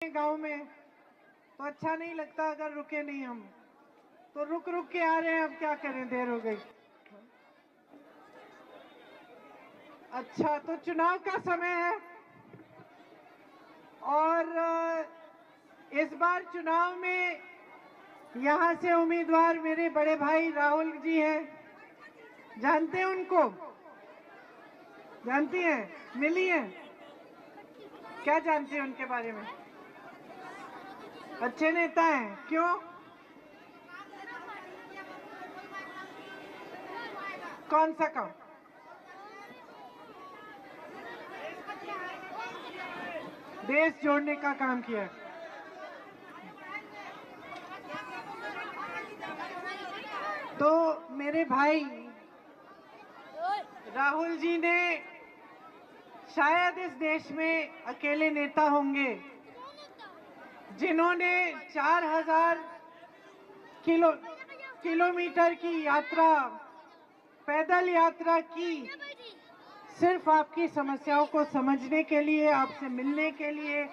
गांव में तो अच्छा नहीं लगता अगर रुके नहीं हम, तो रुक रुक के आ रहे हैं। अब क्या करें, देर हो गई। अच्छा, तो चुनाव का समय है और इस बार चुनाव में यहाँ से उम्मीदवार मेरे बड़े भाई राहुल जी हैं। जानते हैं उनको? जानती हैं? मिली हैं? क्या जानती हैं उनके बारे में? अच्छे नेता हैं। क्यों? कौन सा काम? देश जोड़ने का काम किया। तो मेरे भाई राहुल जी ने शायद इस देश में अकेले नेता होंगे जिन्होंने 4000 किलोमीटर की यात्रा, पैदल यात्रा की, सिर्फ आपकी समस्याओं को समझने के लिए, आपसे मिलने के लिए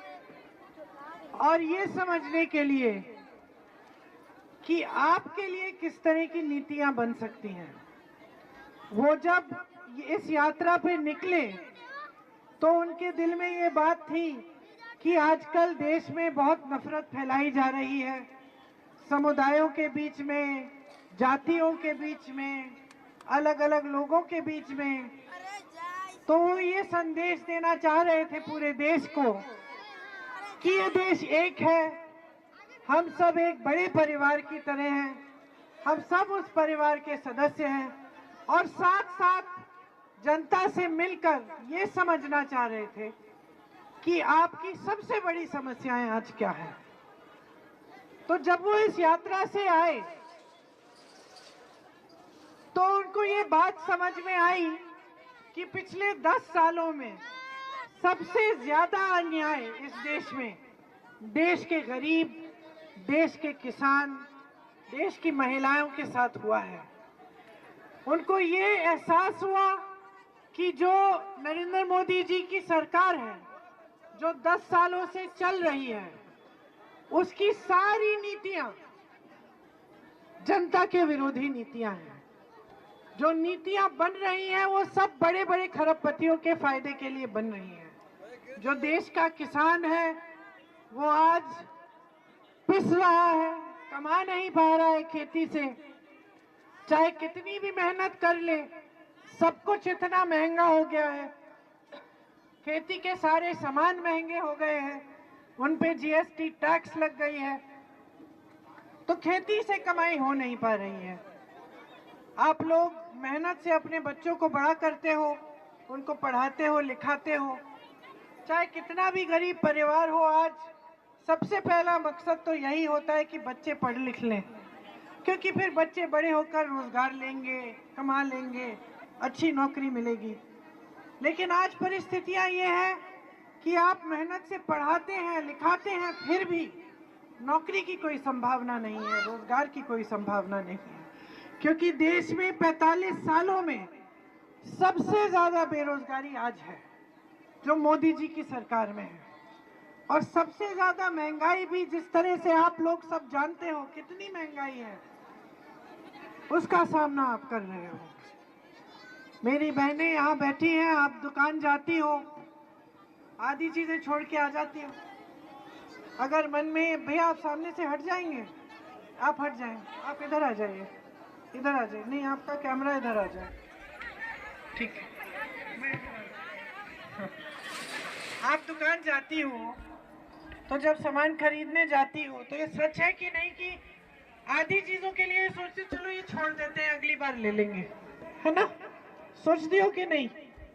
और ये समझने के लिए कि आपके लिए किस तरह की नीतियां बन सकती हैं। वो जब इस यात्रा पे निकले तो उनके दिल में ये बात थी कि आजकल देश में बहुत नफरत फैलाई जा रही है, समुदायों के बीच में, जातियों के बीच में, अलग अलग लोगों के बीच में। तो वो ये संदेश देना चाह रहे थे पूरे देश को कि ये देश एक है, हम सब एक बड़े परिवार की तरह हैं, हम सब उस परिवार के सदस्य हैं और साथ साथ जनता से मिलकर ये समझना चाह रहे थे कि आपकी सबसे बड़ी समस्याएं आज क्या है। तो जब वो इस यात्रा से आए तो उनको ये बात समझ में आई कि पिछले 10 सालों में सबसे ज्यादा अन्याय इस देश में देश के गरीब, देश के किसान, देश की महिलाओं के साथ हुआ है। उनको ये एहसास हुआ कि जो नरेंद्र मोदी जी की सरकार है, जो 10 सालों से चल रही है, उसकी सारी नीतियां जनता के विरोधी नीतियां हैं। जो नीतियां बन रही हैं वो सब बड़े बड़े खरबपतियों के फायदे के लिए बन रही हैं। जो देश का किसान है वो आज पिस रहा है, कमा नहीं पा रहा है खेती से, चाहे कितनी भी मेहनत कर ले, सब कुछ इतना महंगा हो गया है। खेती के सारे सामान महंगे हो गए हैं, उन पे जीएसटी टैक्स लग गई है, तो खेती से कमाई हो नहीं पा रही है। आप लोग मेहनत से अपने बच्चों को बड़ा करते हो, उनको पढ़ाते हो, लिखाते हो, चाहे कितना भी गरीब परिवार हो। आज सबसे पहला मकसद तो यही होता है कि बच्चे पढ़ लिख लें, क्योंकि फिर बच्चे बड़े होकर रोजगार लेंगे, कमा लेंगे, अच्छी नौकरी मिलेगी। लेकिन आज परिस्थितियां ये हैं कि आप मेहनत से पढ़ाते हैं, लिखाते हैं, फिर भी नौकरी की कोई संभावना नहीं है, रोजगार की कोई संभावना नहीं है, क्योंकि देश में 45 सालों में सबसे ज्यादा बेरोजगारी आज है जो मोदी जी की सरकार में है। और सबसे ज्यादा महंगाई भी, जिस तरह से आप लोग सब जानते हो कितनी महंगाई है, उसका सामना आप कर रहे हो। मेरी बहनें यहाँ बैठी हैं, आप दुकान जाती हो, आधी चीजें छोड़ के आ जाती हो। अगर मन में, भैया आप सामने से हट जाएंगे, आप हट जाएं, आप इधर आ जाइए, इधर आ जाइए, नहीं आपका कैमरा इधर आ जाए, ठीक है। आप दुकान जाती हो तो जब सामान खरीदने जाती हो तो ये सच है कि नहीं कि आधी चीजों के लिए सोचते चलो ये छोड़ देते हैं, अगली बार ले लेंगे, है ना? सोचती हो कि नहीं,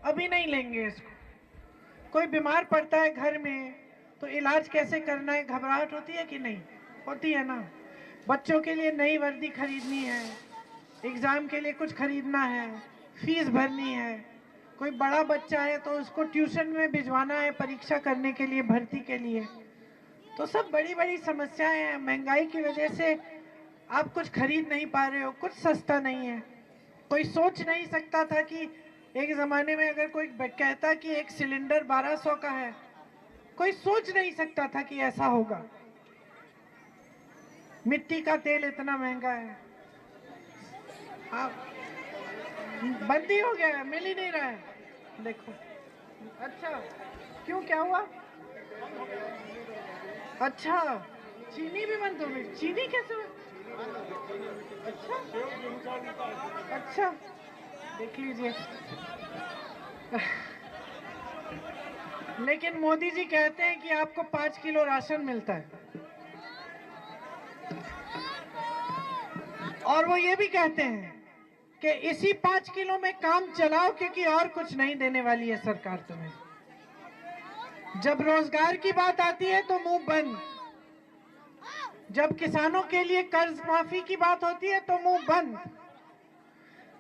अभी नहीं लेंगे इसको। कोई बीमार पड़ता है घर में तो इलाज कैसे करना है, घबराहट होती है कि नहीं? होती है ना। बच्चों के लिए नई वर्दी खरीदनी है, एग्जाम के लिए कुछ खरीदना है, फीस भरनी है, कोई बड़ा बच्चा है तो उसको ट्यूशन में भिजवाना है परीक्षा करने के लिए, भर्ती के लिए। तो सब बड़ी बड़ी समस्याएं हैं। महंगाई की वजह से आप कुछ खरीद नहीं पा रहे हो, कुछ सस्ता नहीं है। कोई सोच नहीं सकता था कि एक जमाने में अगर कोई कहता कि एक सिलेंडर 1200 का है कोई सोच नहीं सकता था कि ऐसा होगा। मिट्टी का तेल इतना महंगा है, बंदी हो गया है, मिल ही नहीं रहा है। देखो, अच्छा क्यों, क्या हुआ? अच्छा, चीनी भी बंद हो गई। चीनी कैसे? अच्छा अच्छा, देख लीजिए। लेकिन मोदी जी कहते हैं कि आपको 5 किलो राशन मिलता है, और वो ये भी कहते हैं कि इसी 5 किलो में काम चलाओ, क्योंकि और कुछ नहीं देने वाली है सरकार तुम्हें। जब रोजगार की बात आती है तो मुंह बंद, जब किसानों के लिए कर्ज माफी की बात होती है तो मुंह बंद,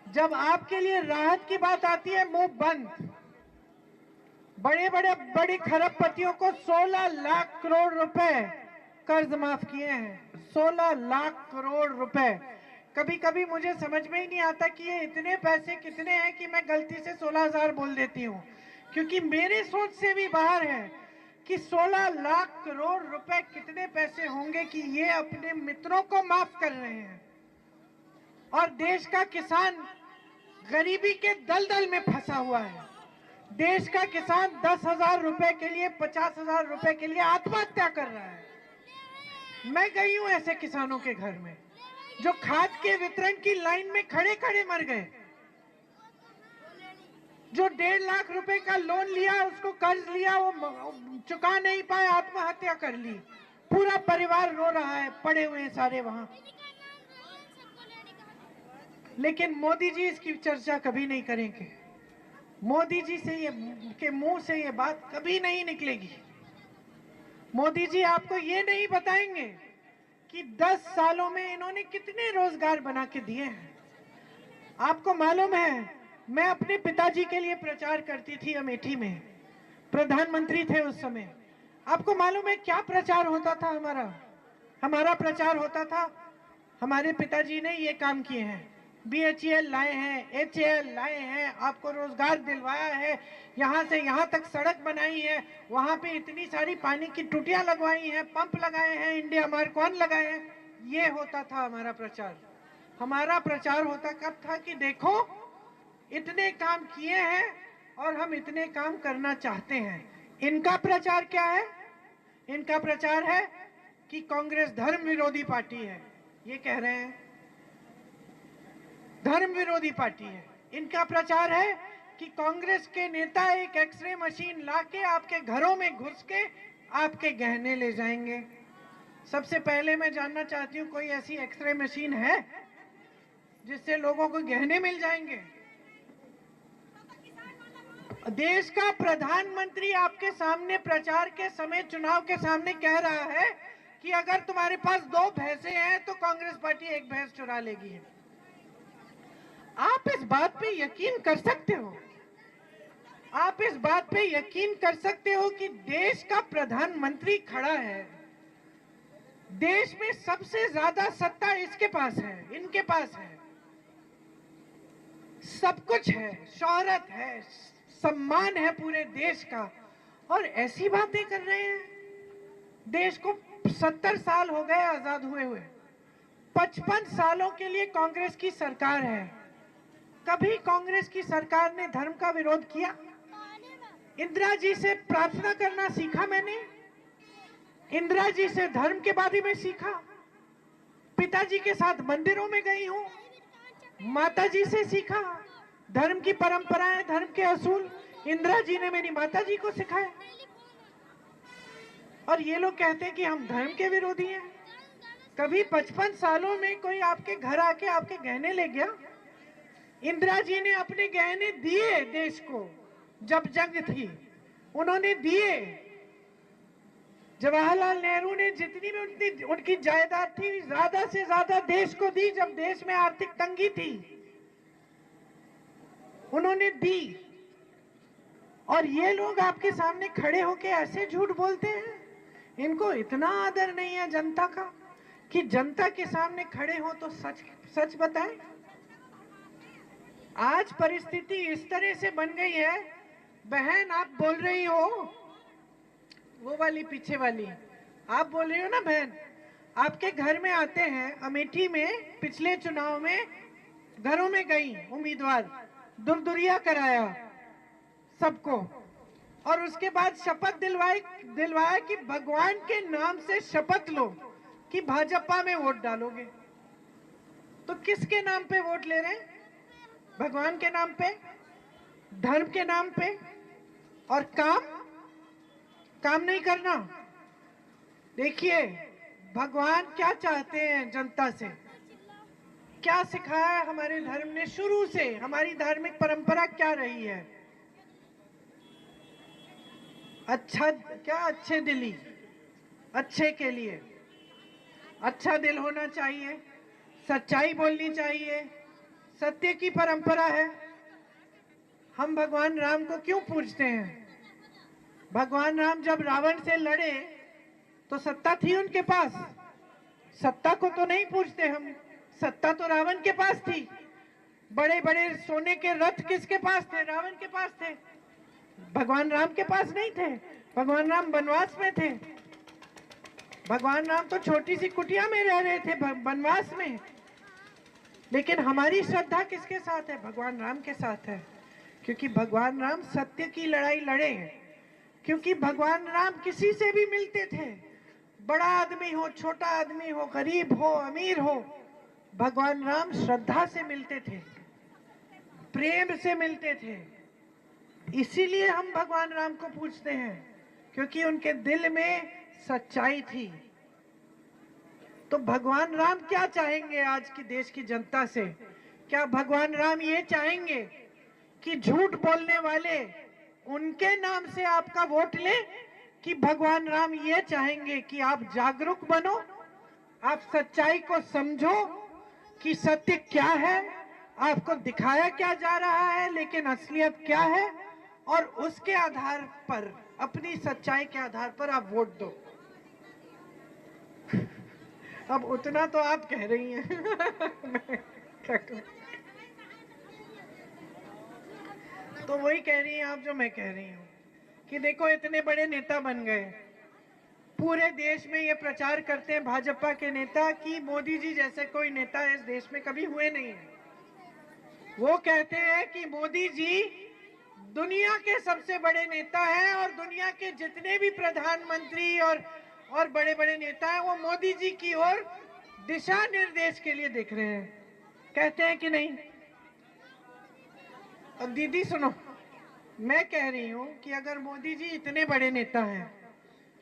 जब आपके लिए राहत की बात आती है मुंह बंद। बड़े खरबपतियों को 16 लाख करोड़ रुपए कर्ज माफ किए हैं, 16 लाख करोड़ रुपए। कभी कभी मुझे समझ में ही नहीं आता कि ये इतने पैसे कितने हैं कि मैं गलती से 16,000 बोल देती हूँ, क्योंकि मेरे सोच से भी बाहर है कि 16 लाख करोड़ रुपए कितने पैसे होंगे कि ये अपने मित्रों को माफ कर रहे हैं, और देश का किसान गरीबी के दलदल में फंसा हुआ है। देश का किसान 10,000 रुपए के लिए, 50,000 रुपए के लिए आत्महत्या कर रहा है। मैं गई हूं ऐसे किसानों के घर में जो खाद के वितरण की लाइन में खड़े खड़े मर गए, जो 1.5 लाख रुपए का लोन लिया, उसको कर्ज लिया, वो चुका नहीं पाए, आत्महत्या कर ली। पूरा परिवार रो रहा है, पड़े हुए सारे वहां। लेकिन मोदी जी इसकी चर्चा कभी नहीं करेंगे। मोदी जी से ये के मुंह से ये बात कभी नहीं निकलेगी। मोदी जी आपको ये नहीं बताएंगे कि 10 सालों में इन्होंने कितने रोजगार बना के दिए हैं। आपको मालूम है, मैं अपने पिताजी के लिए प्रचार करती थी अमेठी में, प्रधानमंत्री थे उस समय। आपको मालूम है क्या प्रचार होता था हमारा प्रचार होता था, हमारे पिताजी ने ये काम किए हैं, BHEL लाए हैं, HAL लाए हैं, आपको रोजगार दिलवाया है, यहाँ से यहाँ तक सड़क बनाई है, वहाँ पे इतनी सारी पानी की टूटियां लगवाई हैं, पंप लगाए हैं, इंडिया मार्क 1 लगाए हैं। ये होता था हमारा प्रचार। हमारा प्रचार होता कब था कि देखो इतने काम किए हैं और हम इतने काम करना चाहते हैं। इनका प्रचार क्या है? इनका प्रचार है कि कांग्रेस धर्म विरोधी पार्टी है, ये कह रहे हैं, धर्म विरोधी पार्टी है। इनका प्रचार है कि कांग्रेस के नेता एक एक्सरे मशीन लाके आपके घरों में घुस के आपके गहने ले जाएंगे। सबसे पहले मैं जानना चाहती हूँ, कोई ऐसी एक्सरे मशीन है जिससे लोगों को गहने मिल जाएंगे? देश का प्रधानमंत्री आपके सामने प्रचार के समय, चुनाव के सामने कह रहा है कि अगर तुम्हारे पास 2 भैंसे हैं तो कांग्रेस पार्टी 1 भैंस चुरा लेगी। आप इस बात पे यकीन कर सकते हो? आप इस बात पे यकीन कर सकते हो कि देश का प्रधानमंत्री खड़ा है, देश में सबसे ज्यादा सत्ता इसके पास है, इनके पास है, सब कुछ है, शोहरत है, सम्मान है पूरे देश का, और ऐसी बातें कर रहे हैं। देश को 70 साल हो गए आजाद हुए हुए, 55 सालों के लिए कांग्रेस की सरकार है। कभी कांग्रेस की सरकार ने धर्म का विरोध किया? इंदिरा जी से प्रार्थना करना सीखा मैंने, इंदिरा जी से धर्म के बारे में सीखा, पिताजी के साथ मंदिरों में गई हूं, माता जी से सीखा, धर्म की परंपराएं, धर्म के असूल इंदिरा जी ने मेरी माता जी को सिखाए। और ये लोग कहते हैं कि हम धर्म के विरोधी हैं। कभी 55 सालों में कोई आपके घर आके आपके गहने ले गया? इंदिरा जी ने अपने गहने दिए देश को, जब जंग थी उन्होंने दिए। जवाहरलाल नेहरू ने जितनी भी उनकी जायदाद थी, ज्यादा से ज्यादा देश को दी। जब देश में आर्थिक तंगी थी उन्होंने दी। और ये लोग आपके सामने खड़े होके ऐसे झूठ बोलते हैं। इनको इतना आदर नहीं है जनता का कि जनता के सामने खड़े हो तो सच सच बताएं। आज परिस्थिति इस तरह से बन गई है, बहन आप बोल रही हो वो वाली पीछे वाली आप बोल रही हो ना बहन, आपके घर में आते हैं। अमेठी में पिछले चुनाव में घरों में गई उम्मीदवार, दुरदुरिया कराया सबको, और उसके बाद शपथ दिलवाया कि भगवान के नाम से शपथ लो कि भाजपा में वोट डालोगे। तो किसके नाम पे वोट ले रहे हैं? भगवान के नाम पे, धर्म के नाम पे, और काम नहीं करना। देखिए भगवान क्या चाहते हैं जनता से, क्या सिखाया है हमारे धर्म ने शुरू से, हमारी धार्मिक परंपरा क्या रही है? अच्छे दिली, अच्छे के लिए अच्छा दिल होना चाहिए, सच्चाई बोलनी चाहिए, सत्य की परंपरा है। हम भगवान राम को क्यों पूजते हैं? भगवान राम जब रावण से लड़े तो सत्ता थी उनके पास, सत्ता को तो नहीं पूजते हम, सत्ता तो रावण के पास थी। बड़े बड़े सोने के रथ किसके पास थे? रावण के पास थे, भगवान राम के पास नहीं थे। भगवान राम वनवास में थे, भगवान राम तो छोटी सी कुटिया में रह रहे थे वनवास में। लेकिन हमारी श्रद्धा किसके साथ है? भगवान राम के साथ है, क्योंकि भगवान राम सत्य की लड़ाई लड़े हैं। क्योंकि भगवान राम किसी से भी मिलते थे, बड़ा आदमी हो, छोटा आदमी हो, गरीब हो, अमीर हो, भगवान राम श्रद्धा से मिलते थे, प्रेम से मिलते थे। इसीलिए हम भगवान राम को पूजते हैं, क्योंकि उनके दिल में सच्चाई थी। तो भगवान राम क्या चाहेंगे आज की देश की जनता से? क्या भगवान राम ये चाहेंगे कि झूठ बोलने वाले उनके नाम से आपका वोट ले, कि भगवान राम ये चाहेंगे कि आप जागरूक बनो, आप सच्चाई को समझो कि सत्य क्या है, आपको दिखाया क्या जा रहा है लेकिन असलियत क्या है, और उसके आधार पर, अपनी सच्चाई के आधार पर आप वोट दो। अब उतना तो आप कह रही हैं मैं क्या कहूं? तो वही कह रही हैं आप जो मैं कह रही हूँ कि देखो इतने बड़े नेता बन गए, पूरे देश में ये प्रचार करते हैं भाजपा के नेता कि मोदी जी जैसे कोई नेता इस देश में कभी हुए नहीं है। वो कहते हैं कि मोदी जी दुनिया के सबसे बड़े नेता हैं और दुनिया के जितने भी प्रधानमंत्री और बड़े बड़े नेता हैं वो मोदी जी की ओर दिशा निर्देश के लिए देख रहे हैं। कहते हैं कि नहीं? अब दीदी सुनो, मैं कह रही हूं कि अगर मोदी जी इतने बड़े नेता हैं,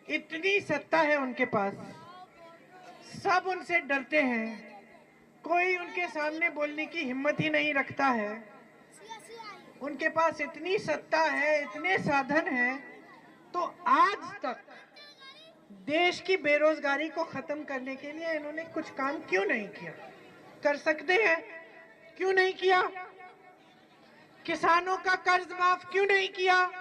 इतनी सत्ता है उनके पास, सब उनसे डरते हैं, कोई उनके सामने बोलने की हिम्मत ही नहीं रखता है, उनके पास इतनी सत्ता है, इतने साधन हैं, तो आज तक देश की बेरोजगारी को खत्म करने के लिए इन्होंने कुछ काम क्यों नहीं किया? कर सकते हैं, क्यों नहीं किया? किसानों का कर्ज माफ क्यों नहीं किया?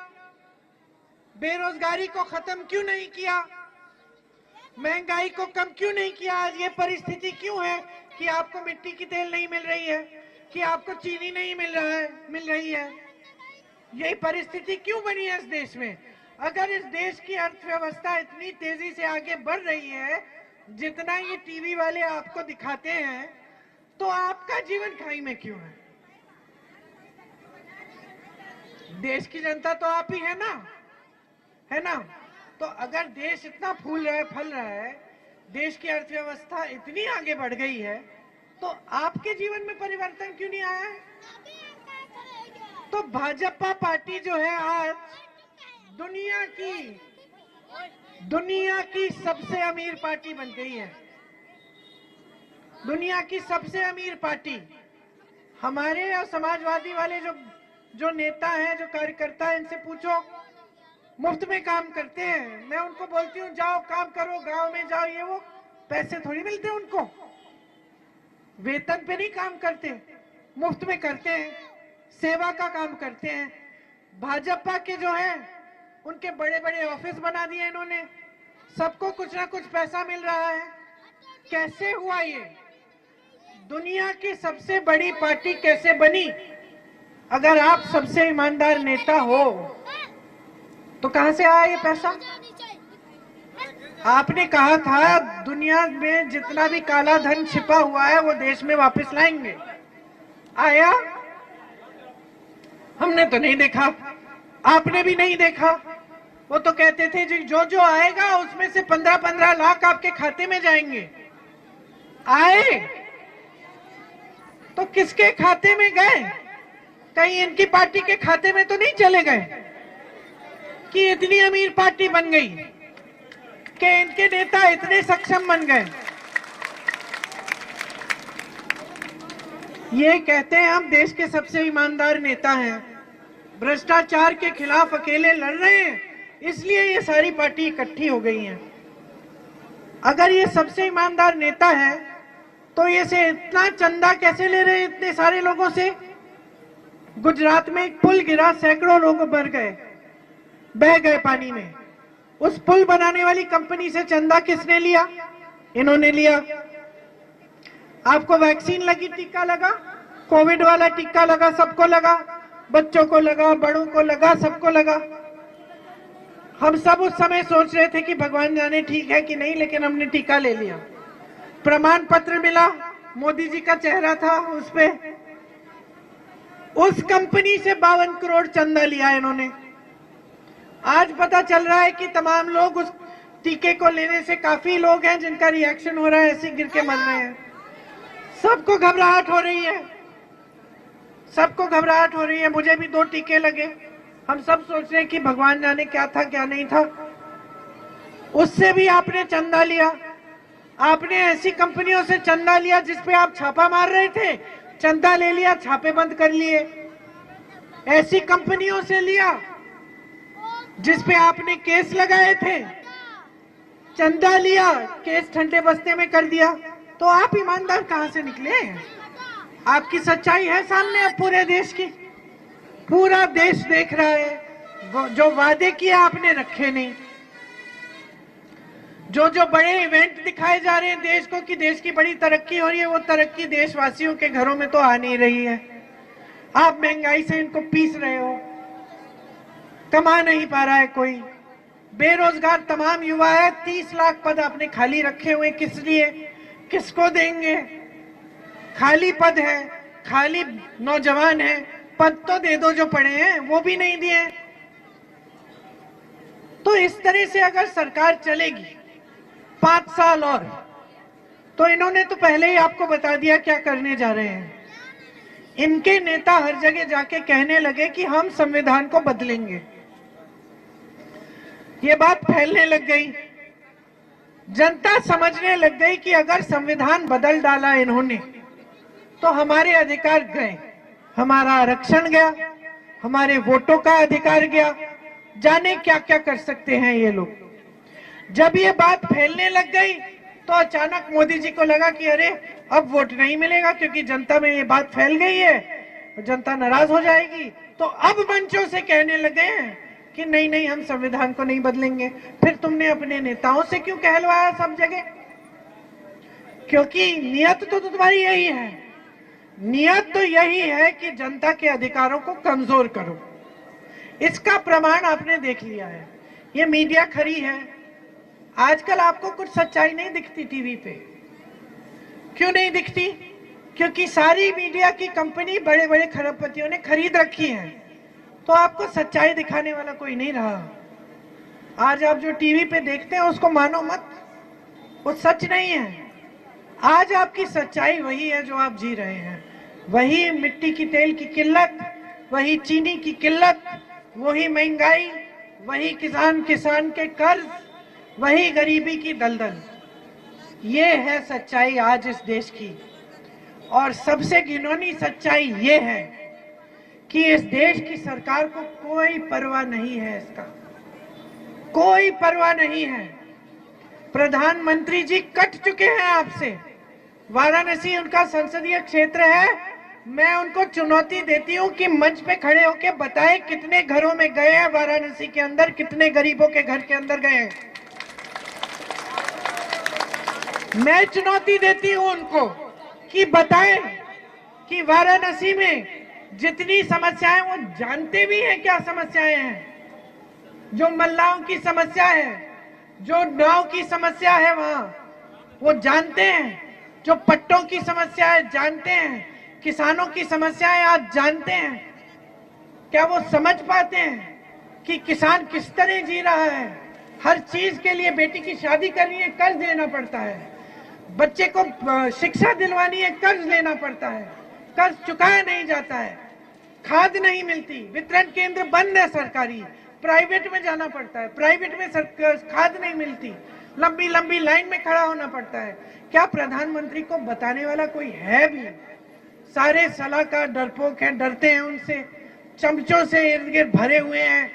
बेरोजगारी को खत्म क्यों नहीं किया? महंगाई को कम क्यों नहीं किया? आज ये परिस्थिति क्यों है कि आपको मिट्टी की तेल नहीं मिल रही है, कि आपको चीनी नहीं मिल रही है? यही परिस्थिति क्यों बनी है इस देश में? अगर इस देश की अर्थव्यवस्था इतनी तेजी से आगे बढ़ रही है जितना ये टीवी वाले आपको दिखाते हैं, तो आपका जीवन खाई में क्यों है? देश की जनता तो आप ही है ना? तो अगर देश इतना फूल रहा है, फल रहा है, देश की अर्थव्यवस्था इतनी आगे बढ़ गई है, तो आपके जीवन में परिवर्तन क्यों नहीं आया है? तो भाजपा पार्टी जो है आज दुनिया की सबसे अमीर पार्टी बन गई है, दुनिया की सबसे अमीर पार्टी। हमारे और समाजवादी वाले जो नेता हैं, जो कार्यकर्ता हैं, इनसे पूछो, मुफ्त में काम करते हैं। मैं उनको बोलती हूँ जाओ काम करो, गांव में जाओ, ये वो पैसे थोड़ी मिलते हैं उनको, वेतन पे नहीं काम करते, मुफ्त में करते हैं, सेवा का काम करते हैं। भाजपा के जो है उनके बड़े बड़े ऑफिस बना दिए इन्होंने, सबको कुछ ना कुछ पैसा मिल रहा है। कैसे हुआ ये? दुनिया की सबसे बड़ी पार्टी कैसे बनी? अगर आप सबसे ईमानदार नेता हो तो कहां से आया ये पैसा? आपने कहा था दुनिया में जितना भी काला धन छिपा हुआ है वो देश में वापस लाएंगे। आया? हमने तो नहीं देखा, आपने भी नहीं देखा। वो तो कहते थे जो जो आएगा उसमें से 15-15 लाख आपके खाते में जाएंगे। आए तो किसके खाते में गए? कहीं इनकी पार्टी के खाते में तो नहीं चले गए कि इतनी अमीर पार्टी बन गई कि इनके नेता इतने सक्षम बन गए। ये कहते हैं हम देश के सबसे ईमानदार नेता हैं, भ्रष्टाचार के खिलाफ अकेले लड़ रहे हैं, इसलिए ये सारी पार्टी इकट्ठी हो गई हैं। अगर ये सबसे ईमानदार नेता है तो ये से इतना चंदा कैसे ले रहे हैं इतने सारे लोगों से? गुजरात में एक पुल गिरा, सैकड़ों लोग मर गए, बह गए पानी में। उस पुल बनाने वाली कंपनी से चंदा किसने लिया? इन्होंने लिया। आपको वैक्सीन लगी, टीका लगा, कोविड वाला टीका लगा, सबको लगा, बच्चों को लगा, बड़ों को लगा, सबको लगा। हम सब उस समय सोच रहे थे कि भगवान जाने ठीक है कि नहीं, लेकिन हमने टीका ले लिया। प्रमाण पत्र मिला, मोदी जी का चेहरा था उस पे। उस कंपनी से 52 करोड़ चंदा लिया इन्होंने। आज पता चल रहा है कि तमाम लोग उस टीके को लेने से, काफी लोग हैं जिनका रिएक्शन हो रहा है, ऐसे गिर के मर रहे हैं। सबको घबराहट हो रही है, सबको घबराहट हो रही है। मुझे भी 2 टीके लगे। हम सब सोच रहे हैं कि भगवान जाने क्या था क्या नहीं था। उससे भी आपने चंदा लिया। आपने ऐसी कंपनियों से चंदा लिया जिस पे आप छापा मार रहे थे, चंदा ले लिया, छापे बंद कर लिए। ऐसी कंपनियों से लिया जिस पे आपने केस लगाए थे, चंदा लिया, केस ठंडे बस्ते में कर दिया। तो आप ईमानदार कहां से निकले? आपकी सच्चाई है सामने अब पूरे देश की, पूरा देश देख रहा है। जो वादे किए आपने रखे नहीं, जो बड़े इवेंट दिखाए जा रहे हैं देश को कि देश की बड़ी तरक्की हो रही है, वो तरक्की देशवासियों के घरों में तो आ नहीं रही है। आप महंगाई से इनको पीस रहे हो, कमा नहीं पा रहा है कोई। बेरोजगार तमाम युवा है, 30 लाख पद आपने खाली रखे हुए, किस लिए, किसको देंगे? खाली पद है, खाली नौजवान है, पद तो दे दो जो पड़े हैं, वो भी नहीं दिए। तो इस तरह से अगर सरकार चलेगी 5 साल और, तो इन्होंने तो पहले ही आपको बता दिया क्या करने जा रहे हैं। इनके नेता हर जगह जाके कहने लगे कि हम संविधान को बदलेंगे। ये बात फैलने लग गई, जनता समझने लग गई कि अगर संविधान बदल डाला इन्होंने तो हमारे अधिकार गए, हमारा आरक्षण गया, हमारे वोटों का अधिकार गया, जाने क्या क्या कर सकते हैं ये लोग। जब ये बात फैलने लग गई तो अचानक मोदी जी को लगा कि अरे अब वोट नहीं मिलेगा, क्योंकि जनता में ये बात फैल गई है, जनता नाराज हो जाएगी। तो अब मंचों से कहने लगे हैं कि नहीं नहीं, हम संविधान को नहीं बदलेंगे। फिर तुमने अपने नेताओं से क्यों कहलवाया सब जगह? क्योंकि नियत तो तुम्हारी यही है, नियत तो यही है कि जनता के अधिकारों को कमजोर करो। इसका प्रमाण आपने देख लिया है। ये मीडिया खरी है। आजकल आपको कुछ सच्चाई नहीं दिखती टीवी पे। क्यों नहीं दिखती? क्योंकि सारी मीडिया की कंपनी बड़े बड़े खरबपतियों ने खरीद रखी है, तो आपको सच्चाई दिखाने वाला कोई नहीं रहा। आज आप जो टीवी पे देखते हैं उसको मानो मत, वो सच नहीं है। आज आपकी सच्चाई वही है जो आप जी रहे हैं। वही मिट्टी की तेल की किल्लत, वही चीनी की किल्लत, वही महंगाई, वही किसान के कर्ज, वही गरीबी की दलदल। ये है सच्चाई आज इस देश की। और सबसे घिनौनी सच्चाई ये है कि इस देश की सरकार को कोई परवाह नहीं है, इसका कोई परवाह नहीं है। प्रधानमंत्री जी कट चुके हैं आपसे। वाराणसी उनका संसदीय क्षेत्र है। मैं उनको चुनौती देती हूं कि मंच पे खड़े होकर बताएं कितने घरों में गए हैं वाराणसी के अंदर, कितने गरीबों के घर के अंदर गए हैं। मैं चुनौती देती हूं उनको कि बताएं कि वाराणसी में जितनी समस्याएं, वो जानते भी हैं क्या समस्याएं हैं। जो महिलाओं की समस्या है, जो नाव की समस्या है वहां वो जानते हैं, जो पट्टों की समस्या है जानते हैं, किसानों की समस्याएं आज जानते हैं। क्या वो समझ पाते हैं कि किसान किस तरह जी रहा है? हर चीज के लिए, बेटी की शादी करनी है कर्ज लेना पड़ता है, बच्चे को शिक्षा दिलवानी है कर्ज लेना पड़ता है, कर्ज चुकाया नहीं जाता है, खाद नहीं मिलती, वितरण केंद्र बंद है सरकारी, प्राइवेट में जाना पड़ता है, प्राइवेट में खाद नहीं मिलती, लंबी लंबी लाइन में खड़ा होना पड़ता है। क्या प्रधानमंत्री को बताने वाला कोई है भी? सारे सलाहकार डरपोक हैं, डरते हैं उनसे, चमचों से इर्द गिर्द भरे हुए हैं।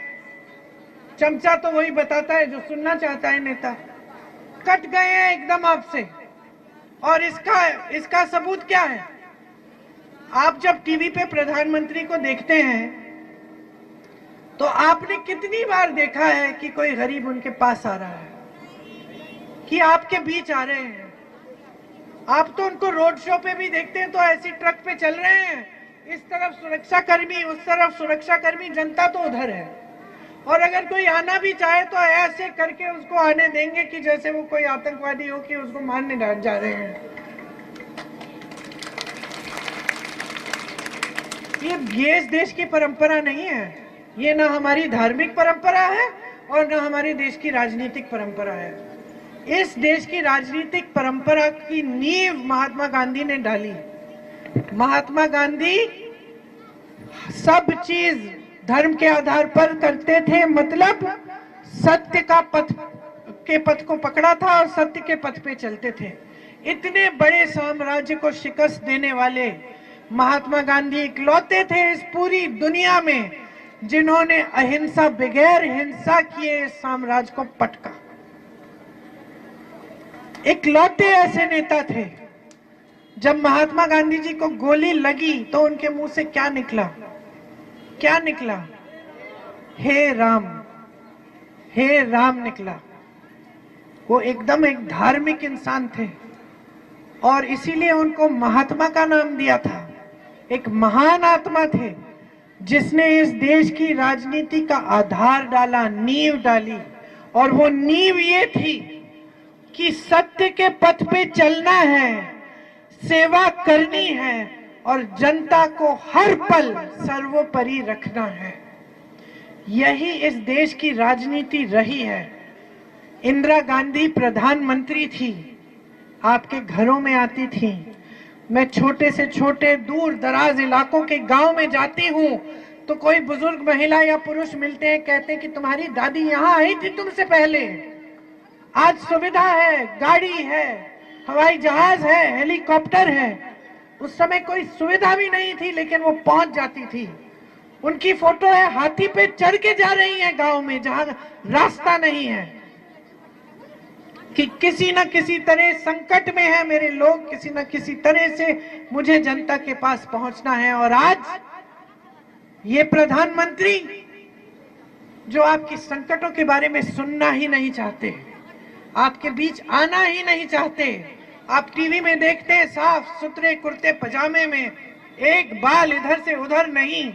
चमचा तो वही बताता है जो सुनना चाहता है नेता। कट गए हैं एकदम आपसे। और इसका सबूत क्या है? आप जब टीवी पे प्रधानमंत्री को देखते हैं तो आपने कितनी बार देखा है कि कोई गरीब उनके पास आ रहा है, कि आपके बीच आ रहे हैं? आप तो उनको रोड शो पे भी देखते हैं तो ऐसी ट्रक पे चल रहे हैं, इस तरफ सुरक्षा कर्मी, उस तरफ सुरक्षा कर्मी, जनता तो उधर है। और अगर कोई आना भी चाहे तो ऐसे करके उसको आने देंगे कि जैसे वो कोई आतंकवादी हो कि उसको मारने जा रहे हैं। ये इस देश की परंपरा नहीं है, ये ना हमारी धार्मिक परंपरा है और ना हमारे देश की राजनीतिक परंपरा है। इस देश की राजनीतिक परंपरा की नींव महात्मा गांधी ने डाली। महात्मा गांधी सब चीज धर्म के आधार पर करते थे, मतलब सत्य का पथ को पकड़ा था और सत्य के पथ पे चलते थे। इतने बड़े साम्राज्य को शिकस्त देने वाले महात्मा गांधी इकलौते थे इस पूरी दुनिया में जिन्होंने अहिंसा, बगैर हिंसा किए इस साम्राज्य को पटका। इकलौते ऐसे नेता थे। जब महात्मा गांधी जी को गोली लगी तो उनके मुंह से क्या निकला? क्या निकला? हे राम, हे राम निकला। वो एकदम एक धार्मिक इंसान थे और इसीलिए उनको महात्मा का नाम दिया था। एक महान आत्मा थे जिसने इस देश की राजनीति का आधार डाला, नींव डाली। और वो नींव ये थी कि सत्य के पथ पे चलना है, सेवा करनी है और जनता को हर पल सर्वोपरि रखना है। यही इस देश की राजनीति रही है। इंदिरा गांधी प्रधानमंत्री थी, आपके घरों में आती थी। मैं छोटे से छोटे दूर दराज इलाकों के गांव में जाती हूँ तो कोई बुजुर्ग महिला या पुरुष मिलते हैं, कहते हैं कि तुम्हारी दादी यहाँ आई थी तुमसे पहले। आज सुविधा है, गाड़ी है, हवाई जहाज है, हेलीकॉप्टर है। उस समय कोई सुविधा भी नहीं थी लेकिन वो पहुंच जाती थी। उनकी फोटो है, हाथी पे चढ़ के जा रही है गांव में जहां रास्ता नहीं है, कि किसी न किसी तरह संकट में है मेरे लोग, किसी न किसी तरह से मुझे जनता के पास पहुंचना है। और आज ये प्रधानमंत्री जो आपकी संकटों के बारे में सुनना ही नहीं चाहते, आपके बीच आना ही नहीं चाहते। आप टीवी में देखते हैं साफ सुथरे कुर्ते पजामे में, एक बाल इधर से उधर नहीं,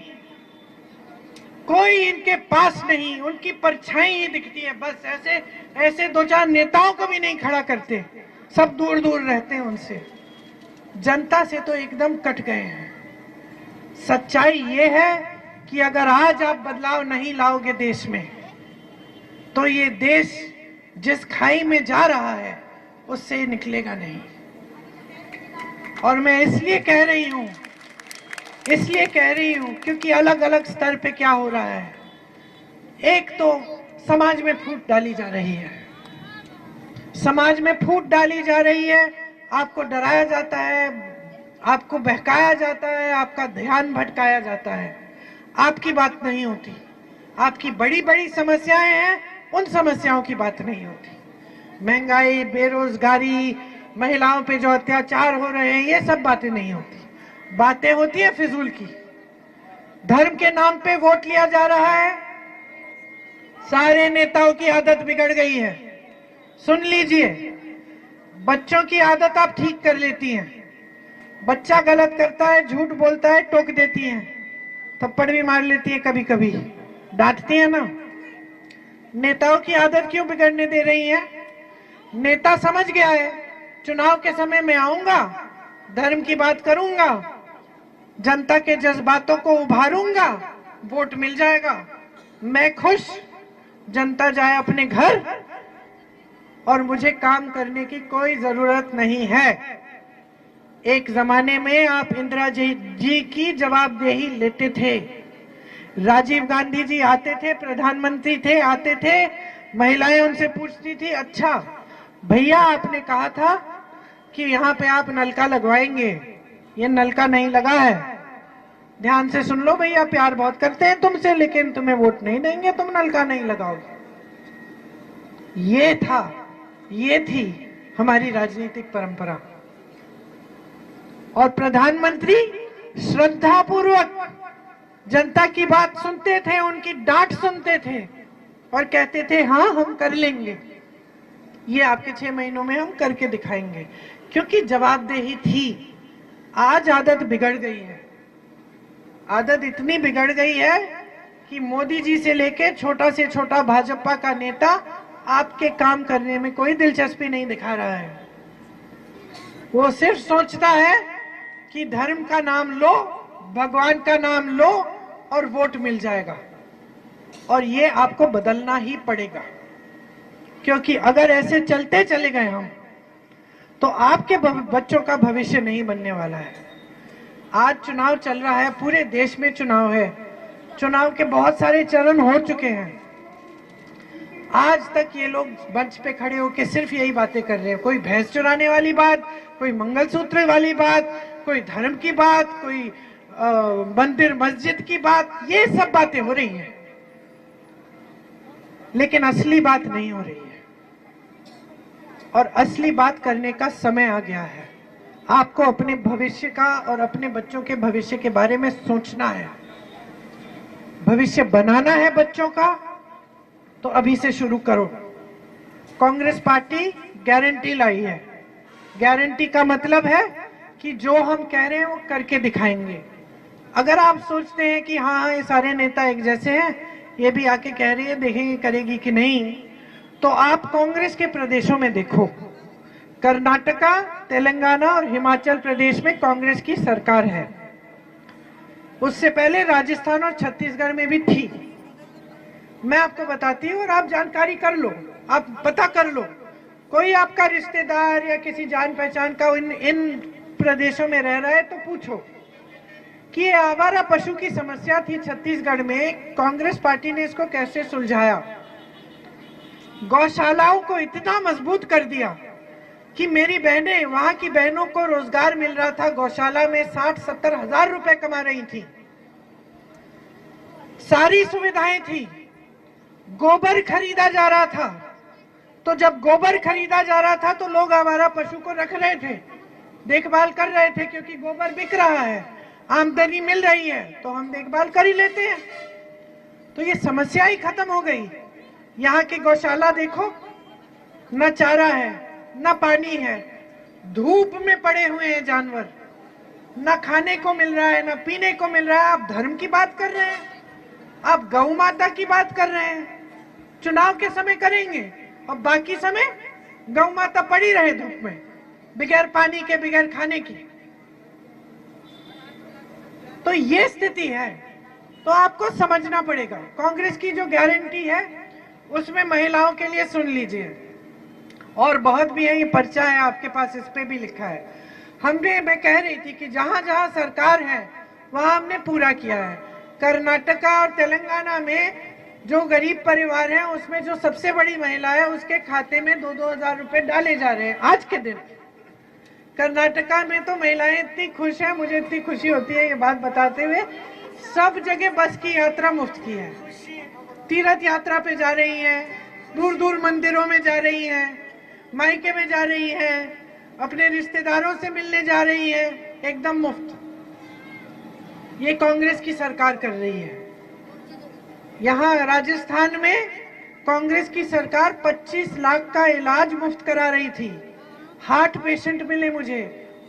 कोई इनके पास नहीं, उनकी परछाई ही दिखती है। बस ऐसे ऐसे दो चार नेताओं को भी नहीं खड़ा करते, सब दूर दूर रहते हैं उनसे। जनता से तो एकदम कट गए हैं। सच्चाई ये है कि अगर आज आप बदलाव नहीं लाओगे देश में तो ये देश जिस खाई में जा रहा है उससे निकलेगा नहीं। और मैं इसलिए कह रही हूं क्योंकि अलग अलग स्तर पे क्या हो रहा है। एक तो समाज में फूट डाली जा रही है, समाज में फूट डाली जा रही है, आपको डराया जाता है, आपको बहकाया जाता है, आपका ध्यान भटकाया जाता है, आपकी बात नहीं होती। आपकी बड़ी बड़ी समस्याएं हैं, उन समस्याओं की बात नहीं होती। महंगाई, बेरोजगारी, महिलाओं पे जो अत्याचार हो रहे हैं, ये सब बातें नहीं होती। बातें होती है फिजूल की। धर्म के नाम पे वोट लिया जा रहा है। सारे नेताओं की आदत बिगड़ गई है। सुन लीजिए, बच्चों की आदत आप ठीक कर लेती हैं। बच्चा गलत करता है, झूठ बोलता है, टोक देती हैं, थप्पड़ भी मार लेती है, कभी कभी डांटती है ना। नेताओं की आदत क्यों बिगड़ने दे रही हैं? नेता समझ गया है चुनाव के समय में आऊंगा, धर्म की बात करूंगा, जनता के जज्बातों को उभारूंगा, वोट मिल जाएगा, मैं खुश, जनता जाए अपने घर और मुझे काम करने की कोई जरूरत नहीं है। एक जमाने में आप इंदिरा जी की जवाबदेही लेते थे, राजीव गांधी जी आते थे, प्रधानमंत्री थे, आते थे, महिलाएं उनसे पूछती थी, अच्छा भैया आपने कहा था कि यहाँ पे आप नलका लगवाएंगे, ये नलका नहीं लगा है, ध्यान से सुन लो भैया, प्यार बहुत करते हैं तुमसे लेकिन तुम्हें वोट नहीं देंगे, तुम नलका नहीं लगाओगे। ये थी हमारी राजनीतिक परंपरा। और प्रधानमंत्री श्रद्धापूर्वक जनता की बात सुनते थे, उनकी डांट सुनते थे और कहते थे हाँ हम कर लेंगे, ये आपके 6 महीनों में हम करके दिखाएंगे, क्योंकि जवाबदेही थी। आज आदत बिगड़ गई है, आदत इतनी बिगड़ गई है कि मोदी जी से लेके छोटा से छोटा भाजपा का नेता आपके काम करने में कोई दिलचस्पी नहीं दिखा रहा है। वो सिर्फ सोचता है कि धर्म का नाम लो, भगवान का नाम लो और वोट मिल जाएगा। और ये आपको बदलना ही पड़ेगा, क्योंकि अगर ऐसे चलते चले गए हम तो आपके बच्चों का भविष्य नहीं बनने वाला है। आज चुनाव चल रहा है, पूरे देश में चुनाव है, चुनाव के बहुत सारे चरण हो चुके हैं। आज तक ये लोग मंच पे खड़े होकर सिर्फ यही बातें कर रहे हैं, कोई भैंस चुराने वाली बात, कोई मंगलसूत्र वाली बात, कोई धर्म की बात, कोई मंदिर मस्जिद की बात, ये सब बातें हो रही हैं, लेकिन असली बात नहीं हो रही है। और असली बात करने का समय आ गया है। आपको अपने भविष्य का और अपने बच्चों के भविष्य के बारे में सोचना है, भविष्य बनाना है बच्चों का, तो अभी से शुरू करो। कांग्रेस पार्टी गारंटी लाई है। गारंटी का मतलब है कि जो हम कह रहे हैं वो करके दिखाएंगे। अगर आप सोचते हैं कि हाँ ये सारे नेता एक जैसे हैं, ये भी आके कह रही है, देखेंगे करेगी कि नहीं, तो आप कांग्रेस के प्रदेशों में देखो, कर्नाटका, तेलंगाना और हिमाचल प्रदेश में कांग्रेस की सरकार है। उससे पहले राजस्थान और छत्तीसगढ़ में भी थी। मैं आपको बताती हूँ और आप जानकारी कर लो, आप पता कर लो, कोई आपका रिश्तेदार या किसी जान पहचान का इन प्रदेशों में रह रहा है तो पूछो कि ये आवारा पशु की समस्या थी छत्तीसगढ़ में, कांग्रेस पार्टी ने इसको कैसे सुलझाया। गौशालाओं को इतना मजबूत कर दिया कि मेरी बहनें, वहां की बहनों को रोजगार मिल रहा था, गौशाला में 60-70 हजार रुपए कमा रही थी, सारी सुविधाएं थी, गोबर खरीदा जा रहा था। तो जब गोबर खरीदा जा रहा था तो लोग आवारा पशु को रख रहे थे, देखभाल कर रहे थे, क्योंकि गोबर बिक रहा है, आमदनी मिल रही है, तो हम देखभाल कर ही लेते हैं। तो ये समस्या ही खत्म हो गई। यहाँ की गौशाला देखो, न चारा है, न पानी है, धूप में पड़े हुए हैं जानवर, न खाने को मिल रहा है, न पीने को मिल रहा है। आप धर्म की बात कर रहे हैं, आप गौ माता की बात कर रहे हैं, चुनाव के समय करेंगे और बाकी समय गौ माता पड़ी रहे धूप में, बगैर पानी के, बगैर खाने की। तो ये स्थिति है, तो आपको समझना पड़ेगा। कांग्रेस की जो गारंटी है उसमें महिलाओं के लिए सुन लीजिए, और बहुत भी है, ये पर्चा है आपके पास, इस पे भी लिखा है। मैं कह रही थी कि जहां जहां सरकार है वहां हमने पूरा किया है। कर्नाटका और तेलंगाना में जो गरीब परिवार हैं उसमें जो सबसे बड़ी महिला है उसके खाते में 2-2 हजार रुपए डाले जा रहे हैं आज के दिन। कर्नाटका में तो महिलाएं इतनी खुश हैं, मुझे इतनी खुशी होती है ये बात बताते हुए। सब जगह बस की यात्रा मुफ्त की है, तीर्थ यात्रा पे जा रही हैं, दूर दूर मंदिरों में जा रही हैं, मायके में जा रही हैं, अपने रिश्तेदारों से मिलने जा रही है, एकदम मुफ्त। ये कांग्रेस की सरकार कर रही है। यहाँ राजस्थान में कांग्रेस की सरकार 25 लाख का इलाज मुफ्त करा रही थी। हार्ट पेशेंट मिले मुझे,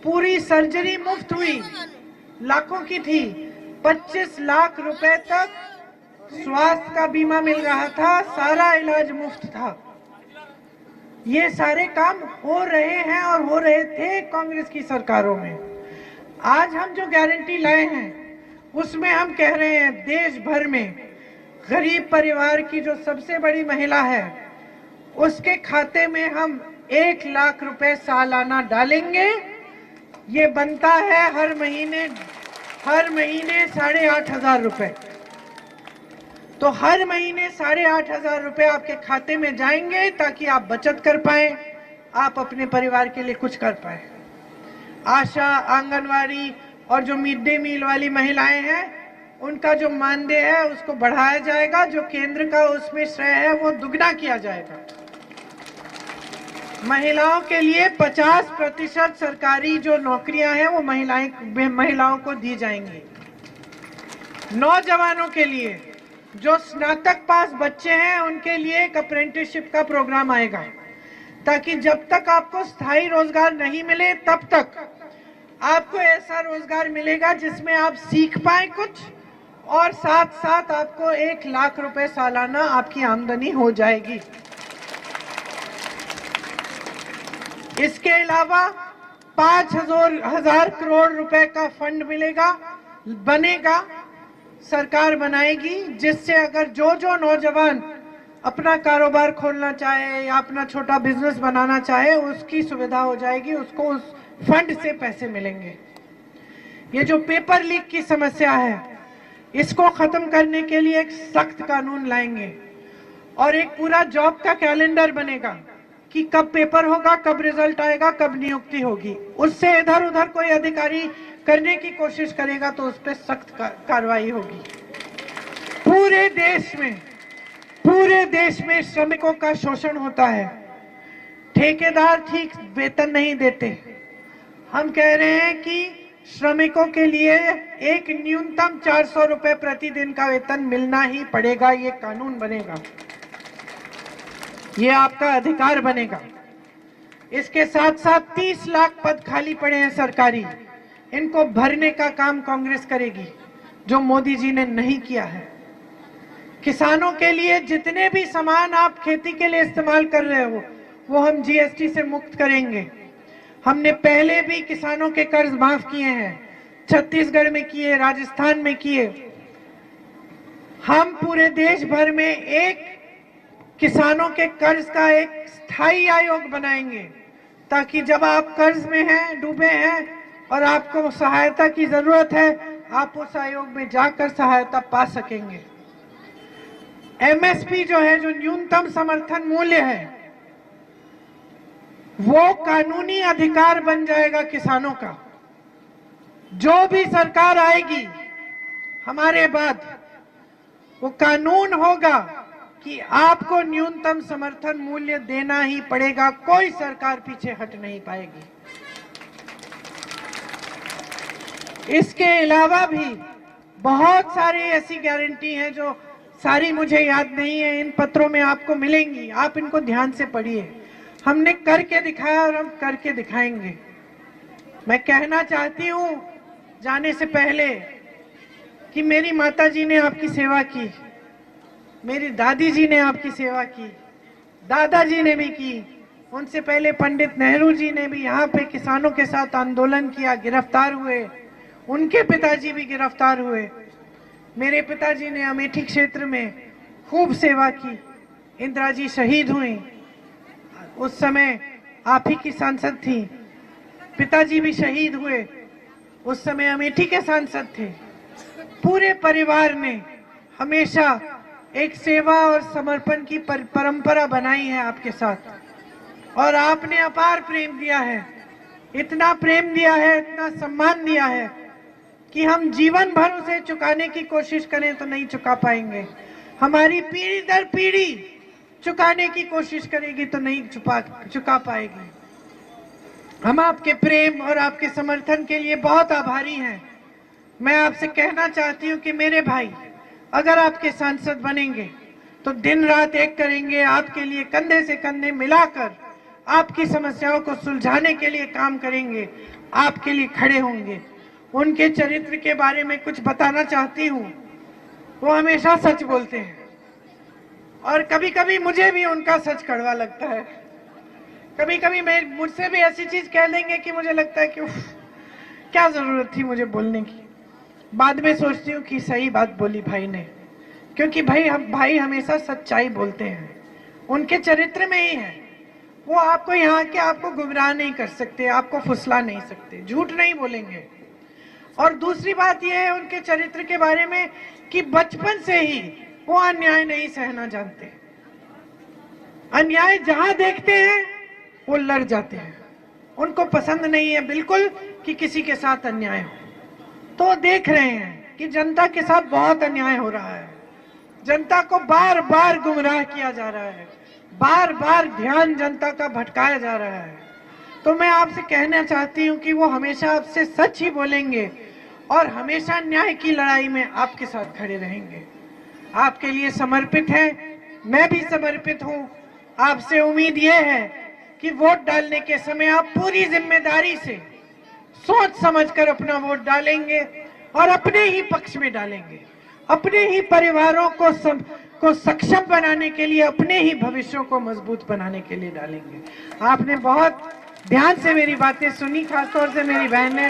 पूरी सर्जरी मुफ्त हुई, लाखों की थी। 25 लाख रुपए तक स्वास्थ्य का बीमा मिल रहा था, सारा इलाज मुफ्त था। ये सारे काम हो रहे हैं और हो रहे थे कांग्रेस की सरकारों में। आज हम जो गारंटी लाए हैं उसमें हम कह रहे हैं देश भर में गरीब परिवार की जो सबसे बड़ी महिला है उसके खाते में हम 1 लाख रुपए सालाना डालेंगे। ये बनता है हर महीने 8,500 रुपए। तो हर महीने 8,500 रुपए आपके खाते में जाएंगे ताकि आप बचत कर पाए, आप अपने परिवार के लिए कुछ कर पाए। आशा, आंगनवाड़ी और जो मिड डे मील वाली महिलाएं हैं उनका जो मानदेय है उसको बढ़ाया जाएगा, जो केंद्र का उसमें श्रेय है वो दुगना किया जाएगा। महिलाओं के लिए 50% सरकारी जो नौकरियां हैं वो महिलाओं को दी जाएंगी। नौजवानों के लिए जो स्नातक पास बच्चे हैं उनके लिए एक अप्रेंटिसशिप का प्रोग्राम आएगा, ताकि जब तक आपको स्थायी रोजगार नहीं मिले तब तक आपको ऐसा रोजगार मिलेगा जिसमें आप सीख पाए कुछ, और साथ साथ आपको 1 लाख रुपए सालाना आपकी आमदनी हो जाएगी। इसके अलावा 5,000 करोड़ रुपए का फंड बनेगा, सरकार बनाएगी, जिससे अगर जो नौजवान अपना कारोबार खोलना चाहे या अपना छोटा बिजनेस बनाना चाहे उसकी सुविधा हो जाएगी, उसको उस फंड से पैसे मिलेंगे। ये जो पेपर लीक की समस्या है इसको खत्म करने के लिए एक सख्त कानून लाएंगे और एक पूरा जॉब का कैलेंडर बनेगा कि कब पेपर होगा, कब रिजल्ट आएगा, कब नियुक्ति होगी। उससे इधर उधर कोई अधिकारी करने की कोशिश करेगा तो उस पर सख्त कार्रवाई होगी। पूरे देश में श्रमिकों का शोषण होता है, ठेकेदार ठीक वेतन नहीं देते। हम कह रहे हैं कि श्रमिकों के लिए एक न्यूनतम 400 रुपए प्रतिदिन का वेतन मिलना ही पड़ेगा। ये कानून बनेगा, ये आपका अधिकार बनेगा। इसके साथ साथ 30 लाख पद खाली पड़े हैं सरकारी, इनको भरने का काम कांग्रेस करेगी, जो मोदी जी ने नहीं किया है। किसानों के लिए जितने भी सामान आप खेती के लिए इस्तेमाल कर रहे हो वो हम जीएसटी से मुक्त करेंगे। हमने पहले भी किसानों के कर्ज माफ किए हैं, छत्तीसगढ़ में किए, राजस्थान में किए। हम पूरे देश भर में एक किसानों के कर्ज का एक स्थायी आयोग बनाएंगे, ताकि जब आप कर्ज में हैं, डूबे हैं और आपको सहायता की जरूरत है, आप उस आयोग में जाकर सहायता पा सकेंगे। एमएसपी जो है, जो न्यूनतम समर्थन मूल्य है, वो कानूनी अधिकार बन जाएगा किसानों का। जो भी सरकार आएगी हमारे बाद, वो कानून होगा कि आपको न्यूनतम समर्थन मूल्य देना ही पड़ेगा, कोई सरकार पीछे हट नहीं पाएगी। इसके अलावा भी बहुत सारी ऐसी गारंटी हैं जो सारी मुझे याद नहीं है, इन पत्रों में आपको मिलेंगी, आप इनको ध्यान से पढ़िए। हमने करके दिखाया और हम करके दिखाएंगे। मैं कहना चाहती हूं जाने से पहले कि मेरी माताजी ने आपकी सेवा की, मेरी दादी जी ने आपकी सेवा की, दादाजी ने भी की, उनसे पहले पंडित नेहरू जी ने भी यहाँ पे किसानों के साथ आंदोलन किया, गिरफ्तार हुए, उनके पिताजी भी गिरफ्तार हुए। मेरे पिताजी ने अमेठी क्षेत्र में खूब सेवा की, इंदिरा जी शहीद हुई, उस समय आप ही की सांसद थी, पिताजी भी शहीद हुए, उस समय अमेठी के सांसद थे। पूरे परिवार ने हमेशा एक सेवा और समर्पण की परंपरा बनाई है आपके साथ, और आपने अपार प्रेम दिया है, इतना प्रेम दिया है, इतना सम्मान दिया है कि हम जीवन भर उसे चुकाने की कोशिश करें तो नहीं चुका पाएंगे। हमारी पीढ़ी दर पीढ़ी चुकाने की कोशिश करेगी तो नहीं चुका पाएगी। हम आपके प्रेम और आपके समर्थन के लिए बहुत आभारी हैं। मैं आपसे कहना चाहती हूं कि मेरे भाई, अगर आपके सांसद बनेंगे तो दिन रात एक करेंगे, आपके लिए कंधे से कंधे मिलाकर आपकी समस्याओं को सुलझाने के लिए काम करेंगे, आपके लिए खड़े होंगे। उनके चरित्र के बारे में कुछ बताना चाहती हूँ। वो हमेशा सच बोलते हैं और कभी कभी मुझे भी उनका सच कड़वा लगता है। कभी कभी मुझसे भी ऐसी चीज कह देंगे कि मुझे लगता है कि उफ, क्या जरूरत थी मुझे बोलने की। बाद में सोचती हूँ कि सही बात बोली भाई ने, क्योंकि भाई हमेशा सच्चाई बोलते हैं, उनके चरित्र में ही है। वो आपको यहाँ के आपको गुमराह नहीं कर सकते, आपको फुसला नहीं सकते, झूठ नहीं बोलेंगे। और दूसरी बात यह है उनके चरित्र के बारे में कि बचपन से ही वो अन्याय नहीं सहना जानते। अन्याय जहां देखते हैं वो लड़ जाते हैं। उनको पसंद नहीं है बिल्कुल कि किसी के साथ अन्याय हो। तो देख रहे हैं कि जनता के साथ बहुत अन्याय हो रहा है, जनता को बार बार गुमराह किया जा रहा है, बार बार ध्यान जनता का भटकाया जा रहा है। तो मैं आपसे कहना चाहती हूँ कि वो हमेशा आपसे सच ही बोलेंगे और हमेशा न्याय की लड़ाई में आपके साथ खड़े रहेंगे। आपके लिए समर्पित है, मैं भी समर्पित हूँ। आपसे उम्मीद यह है कि वोट डालने के समय आप पूरी जिम्मेदारी से सोच समझकर अपना वोट डालेंगे और अपने ही पक्ष में डालेंगे, अपने ही परिवारों को सक्षम बनाने के लिए, अपने ही भविष्यों को मजबूत बनाने के लिए डालेंगे। आपने बहुत ध्यान से मेरी बातें सुनी, खासतौर से मेरी बहन ने।